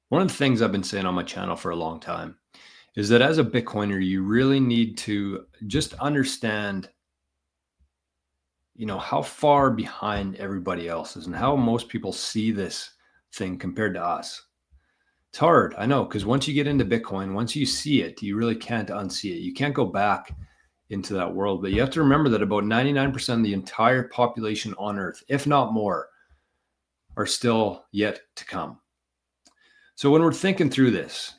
One of the things I've been saying on my channel for a long time is that as a Bitcoiner, you really need to just understand, how far behind everybody else is and how most people see this thing compared to us. It's hard, I know, because once you get into Bitcoin, once you see it, you really can't unsee it. You can't go back into that world, but you have to remember that about 99% of the entire population on Earth, if not more, are still yet to come. So when we're thinking through this,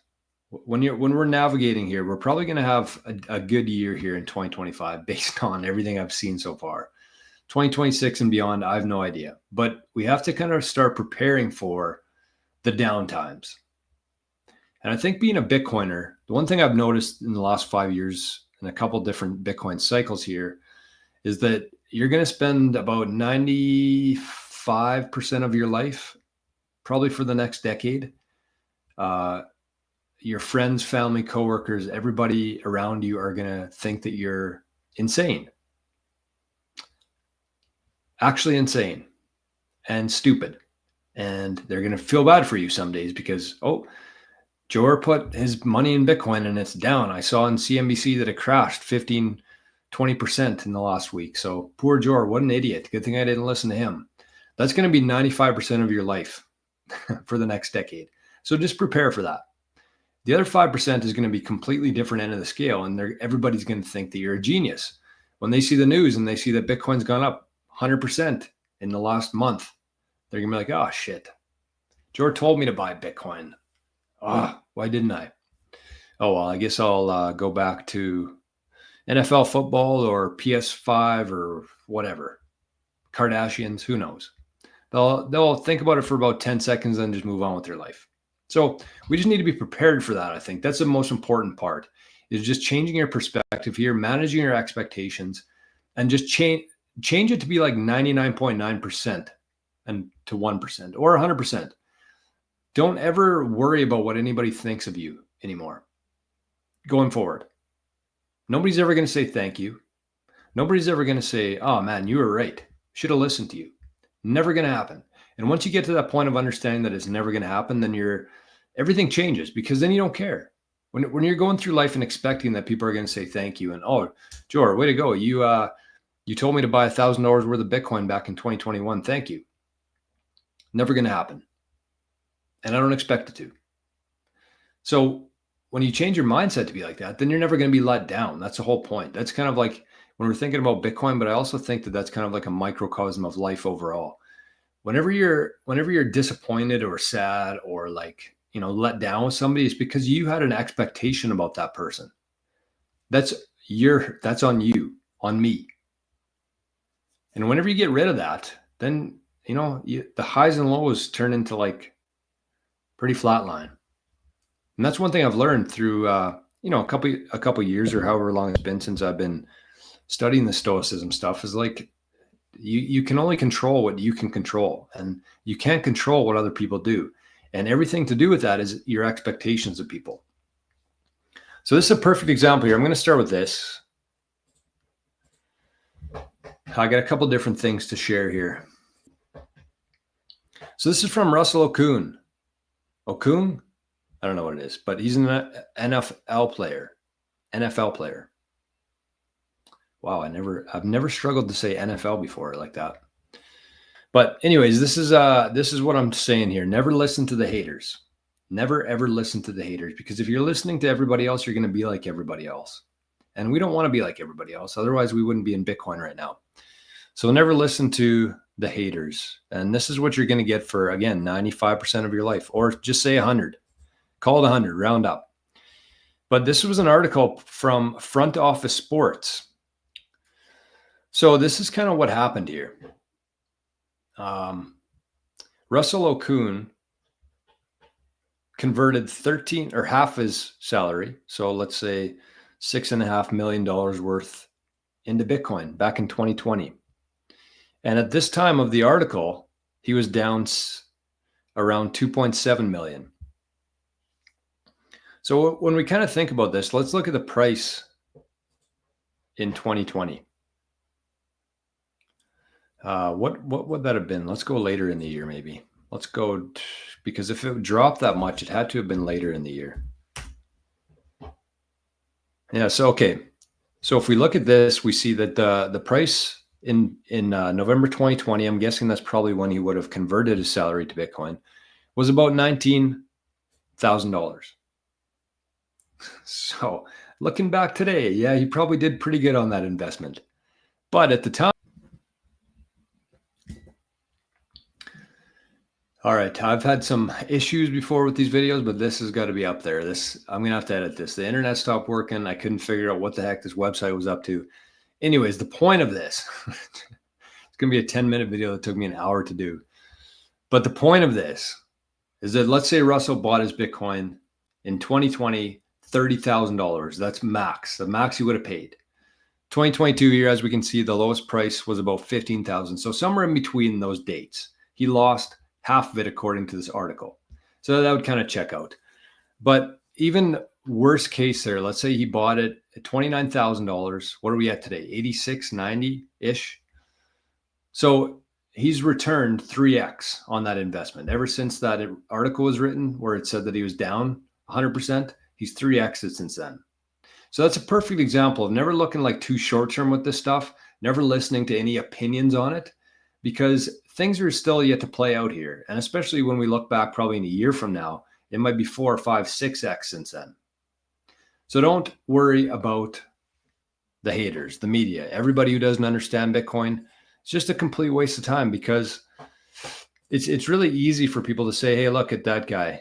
when we're navigating here, we're probably going to have a good year here in 2025 based on everything I've seen so far. 2026 and beyond, I have no idea, but we have to kind of start preparing for the downtimes. And I think being a Bitcoiner, the one thing I've noticed in the last 5 years in a couple different Bitcoin cycles here is that you're going to spend about 95% of your life, probably for the next decade, your friends, family, coworkers, everybody around you are going to think that you're insane. Actually insane and stupid. And they're going to feel bad for you some days because, Jor put his money in Bitcoin and it's down. I saw on CNBC that it crashed 15, 20% in the last week. So poor Jor, what an idiot. Good thing I didn't listen to him. That's going to be 95% of your life for the next decade. So just prepare for that. The other 5% is going to be completely different end of the scale. And everybody's going to think that you're a genius. When they see the news and they see that Bitcoin's gone up 100% in the last month, they're going to be like, oh, shit. Jor told me to buy Bitcoin. Why didn't I? Oh, well, I guess I'll go back to NFL football or PS5 or whatever. Kardashians, who knows? They'll think about it for about 10 seconds and just move on with their life. So we just need to be prepared for that. I think that's the most important part, is just changing your perspective here, managing your expectations, and just change it to be like 99.9% and to 1% or 100%. Don't ever worry about what anybody thinks of you anymore going forward. Nobody's ever going to say thank you. Nobody's ever going to say, oh man, you were right. Should have listened to you. Never going to happen. And once you get to that point of understanding that it's never going to happen, then everything changes, because then you don't care. When you're going through life and expecting that people are going to say thank you and, oh, Jor, way to go. You told me to buy $1,000 worth of Bitcoin back in 2021. Thank you. Never going to happen. And I don't expect it to. So when you change your mindset to be like that, then you're never going to be let down. That's the whole point. That's kind of like when we're thinking about Bitcoin, but I also think that that's kind of like a microcosm of life overall. Whenever you're disappointed or sad or like, let down with somebody, it's because you had an expectation about that person. That's on you, on me. And whenever you get rid of that, then, the highs and lows turn into like pretty flat line. And that's one thing I've learned through, a couple years or however long it's been since I've been studying the Stoicism stuff, is like, you can only control what you can control, and you can't control what other people do. And everything to do with that is your expectations of people. So this is a perfect example here. I'm going to start with this. I got a couple different things to share here. So this is from Russell Okun. Okun? I don't know what it is, but he's an NFL player. Wow, I've never struggled to say NFL before like that. But anyways, this is what I'm saying here. Never listen to the haters. Never ever listen to the haters, because if you're listening to everybody else, you're going to be like everybody else. And we don't want to be like everybody else. Otherwise, we wouldn't be in Bitcoin right now. So never listen to the haters. And this is what you're going to get for, again, 95% of your life, or just say 100. Call it 100, round up. But this was an article from Front Office Sports. So this is kind of what happened here. Russell Okun converted 13 or half his salary. So let's say $6.5 million worth into Bitcoin back in 2020. And at this time of the article, he was down around 2.7 million. So when we kind of think about this, let's look at the price in 2020. What would that have been? Let's go later in the year, maybe. Let's go because if it dropped that much, it had to have been later in the year. Yeah. So, okay. So if we look at this, we see that the price in November 2020, I'm guessing that's probably when he would have converted his salary to Bitcoin, was about $19,000. So looking back today, yeah, he probably did pretty good on that investment. But at the time, all right, I've had some issues before with these videos, but this has got to be up there. I'm gonna have to edit this. The internet stopped working. I couldn't figure out what the heck this website was up to. Anyways, the point of this, it's gonna be a 10-minute video that took me an hour to do. But the point of this is that let's say Russell bought his Bitcoin in 2020, $30,000. That's max, the max he would have paid. 2022 here, as we can see, the lowest price was about 15,000. So somewhere in between those dates, he lost half of it according to this article. So that would kind of check out. But even worst case there, let's say he bought it at $29,000. What are we at today? 86.90-ish. So he's returned 3x on that investment. Ever since that article was written where it said that he was down 100%, he's 3x'd since then. So that's a perfect example of never looking like too short-term with this stuff, never listening to any opinions on it, because things are still yet to play out here. And especially when we look back probably in a year from now, it might be 4 or 5, 6x since then. So don't worry about the haters, the media, everybody who doesn't understand Bitcoin. It's just a complete waste of time, because it's really easy for people to say, hey, look at that guy.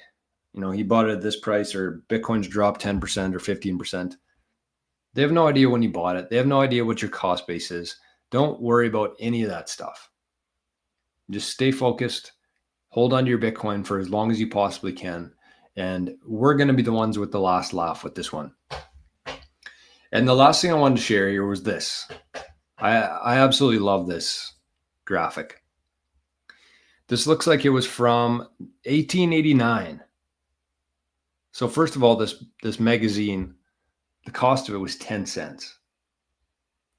You know, he bought it at this price, or Bitcoin's dropped 10% or 15%. They have no idea when you bought it. They have no idea what your cost base is. Don't worry about any of that stuff. Just stay focused, hold on to your Bitcoin for as long as you possibly can. And we're going to be the ones with the last laugh with this one. And the last thing I wanted to share here was this. I absolutely love this graphic. This looks like it was from 1889. So first of all, this magazine, the cost of it was 10 cents.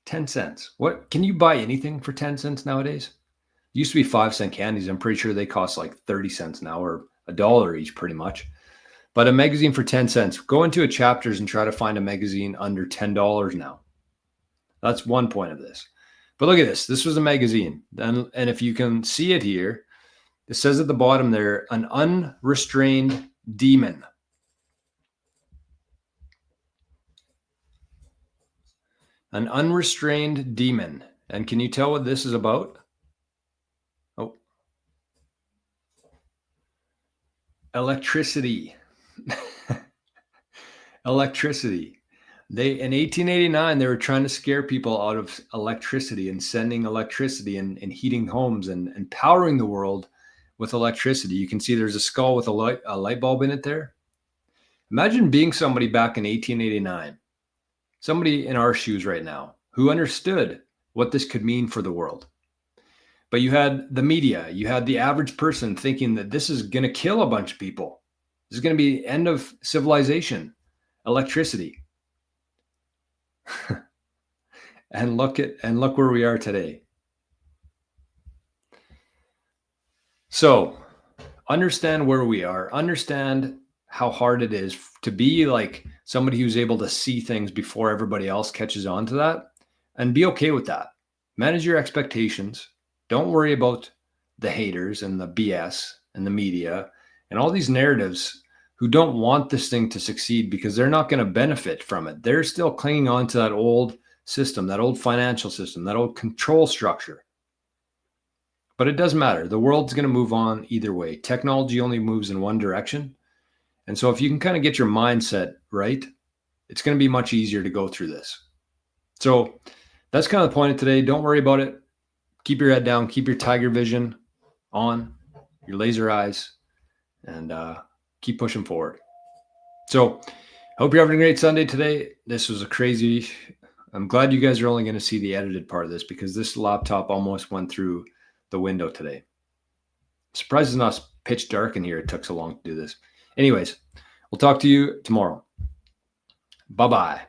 10 cents. What, can you buy anything for 10 cents nowadays? It used to be 5-cent candies. I'm pretty sure they cost like 30 cents now, or $1 each pretty much. But a magazine for 10 cents. Go into a Chapters and try to find a magazine under $10 now. That's one point of this. But look at this. This was a magazine. And if you can see it here, it says at the bottom there, an unrestrained demon. An unrestrained demon. And can you tell what this is about? Oh. Electricity. Electricity. In 1889, they were trying to scare people out of electricity and sending electricity and heating homes and powering the world with electricity. You can see there's a skull with a light bulb in it there. Imagine being somebody back in 1889, somebody in our shoes right now, who understood what this could mean for the world. But you had the media, you had the average person thinking that this is going to kill a bunch of people. This is going to be the end of civilization, electricity. and look where we are today. So understand where we are, understand how hard it is to be like somebody who's able to see things before everybody else catches on to that, and be okay with that. Manage your expectations. Don't worry about the haters and the BS and the media and all these narratives who don't want this thing to succeed, because they're not going to benefit from it. They're still clinging on to that old system, that old financial system, that old control structure. But it doesn't matter. The world's going to move on either way. Technology only moves in one direction. And so if you can kind of get your mindset right, it's going to be much easier to go through this. So that's kind of the point of today. Don't worry about it. Keep your head down. Keep your tiger vision on, your laser eyes, and keep pushing forward. So I hope you're having a great Sunday today. This was a crazy, I'm glad you guys are only going to see the edited part of this, because this laptop almost went through the window today. Surprised it's not pitch dark in here. It took so long to do this. Anyways, we'll talk to you tomorrow. Bye-bye.